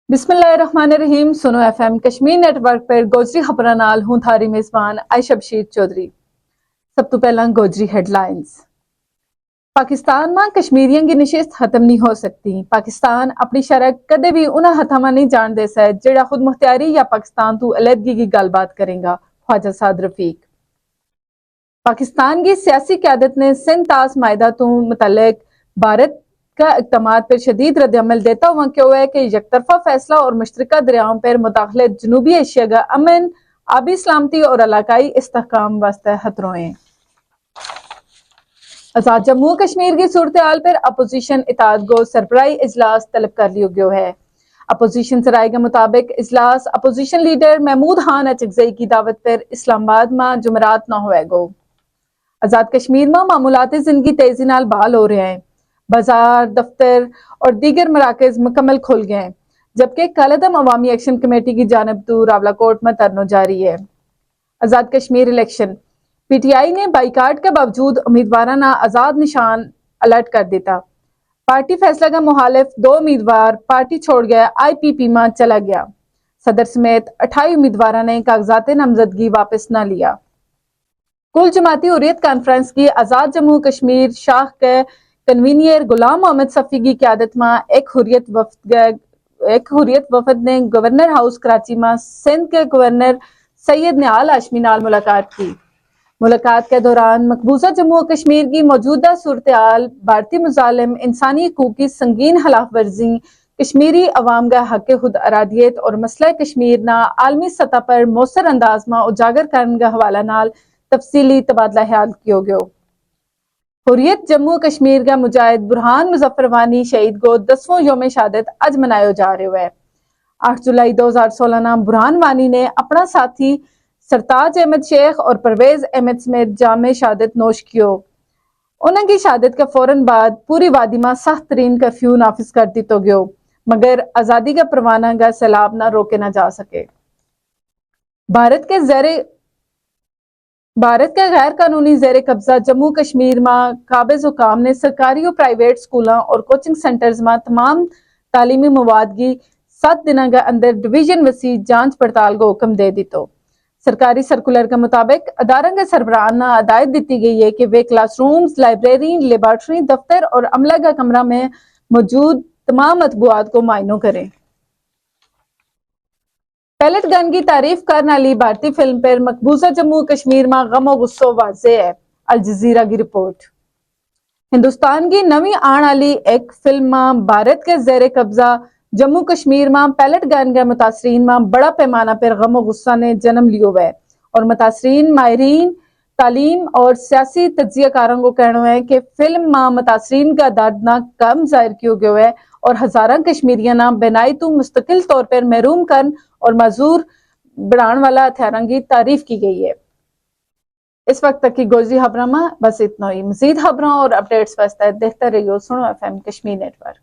बिस्मिल्लाहिर्रहमानिर्रहीम। सुनो FM Kashmir network पर गोजरी खबरां नाल हूं थारी मेजबान आयशा बशीर चौधरी। सब तो पहला गोजरी हेडलाइंस। पाकिस्तान में कश्मीरियों की नशिस्त खत्म नहीं हो सकती। पाकिस्तान अपनी शरक कदे भी उन्हां हथां में नहीं जान दे सै जेड़ा खुद मुख्तियारी या पाकिस्तान तू अलहदगी की गलबात करेगा। ख्वाजा साद रफीक। पाकिस्तान की सियासी क्यादत ने सिंध तास मायदा तू मुतल्लिक भारत का इक़दामात पर शदीद रद्द-अमल देता हुआ कहा है कि यकतरफा फैसला और मुश्तरका दरियाओं पर मुदाखलत जनूबी एशिया का अमन, आबी सलामती और इलाकाई इस्तेहकाम वास्ते खतरों हैं। आजाद जम्मू कश्मीर की सूरत हाल पर अपोजिशन इताद गो सरबराही इजलास तलब कर लियो गयो है। अपोजिशन सराय के मुताबिक इजलास अपोजिशन लीडर महमूद खान अचकजई की दावत पर इस्लामाबाद में जुमरात न होएगो। आजाद कश्मीर में मामूलाती जिंदगी तेजी नाल बहाल हो रहे हैं। बाजार, दफ्तर और दीगर मराकज मुकम्मल खुल गए हैं, जबकि कालेदम अवामी एक्शन कमेटी की जानिब तो रावलाकोट में धरना जारी है। आजाद कश्मीर इलेक्शन पीटीआई ने बाइकाट के बावजूद उम्मीदवाराना आजाद निशान अलर्ट कर दिया। पार्टी फैसला का मुखालिफ 2 उम्मीदवार पार्टी छोड़ गया IPP में चला गया। सदर समेत 28 उम्मीदवारों ने कागजात नामजदगी वापस न लिया। कुल जमाती हुर्रियत कॉन्फ्रेंस की आजाद जम्मू कश्मीर शाख के कन्वीनियर गुलाम मोहम्मद सफ़ी की क़यादत में एक हुर्रियत वफद ने गवर्नर हाउस कराची में सिंध के गवर्नर सैयद निहाल हाशमी नाल मुलाकात की। मुलाकात के दौरान मकबूजा जम्मू और कश्मीर की मौजूदा सूरत हाल, भारतीय मुजालिम, इंसानी हकूक़ की संगीन खिलाफ वर्जी, कश्मीरी अवाम का हक खुद अरादियत और मसला कश्मीर ना आलमी सतह पर मौसर अंदाज में उजागर करने का हवाला नाल तफसीली तबादला ख्याल किया गया। हुर्रियत जम्मू कश्मीर का मुजाहिद बुरहान मुजफ्फर वानी शहीद को 10वां योम शहादत आज मनाया जा रहा है। 8 जुलाई 2016 ना बुरहान वानी ने अपना साथी सरताज अहमद शेख और परवेज अहमद समेत जाम शहादत नोश कियो। उनकी शहादत के फौरन बाद पूरी वादी में सख्त तरीन कर्फ्यू नाफिज कर दिया गयो, मगर आज़ादी का परवाना का सैलाब न रोके न जा सके। भारत के गैर कानूनी जेर कब्जा जम्मू कश्मीर में काबिज हुकाम ने सरकारी और प्राइवेट स्कूलों और कोचिंग सेंटर्स में तमाम तालीमी मवाद की 7 दिनों के अंदर डिवीजन वसी जांच पड़ताल को हुक्म दे दी। तो सरकारी सर्कुलर के मुताबिक अदारों के सरबराहाना हदायत दी गई है कि वे क्लासरूम्स, लाइब्रेरी, लेबॉर्ट्री, दफ्तर और अमला का कमरा में मौजूद तमाम मतबूआत को मायनों करें। पैलेट गन की तारीफ करने वाली भारतीय फिल्म पर मकबूजा जम्मू कश्मीर में गमो गुस्सो वाज़े है। अल जज़ीरा की रिपोर्ट। हिंदुस्तान की नवी आने वाली एक फिल्म में भारत के जेर कब्जा जम्मू कश्मीर में पैलेट गन के मुतासरीन में बड़ा पैमाना पर गमो गुस्सा ने जन्म लियो है और मुतासरीन, माहिरीन तालीम और सियासी तज्जियाकारों को कहना है कि फिल्म में मुतासरीन का दर्दनाक कम जाहिर किया गया है और हजारों कश्मीरियों ना बेनाई तो मुस्तकिल तौर पर महरूम करन और मजूर बढ़ाने वाला हथियारों की तारीफ की गई है। इस वक्त तक की गोजरी खबरों में बस इतना ही। मजीद खबरों और अपडेट्स वास्ते देखते रहिए सुनो FM कश्मीर नेटवर्क।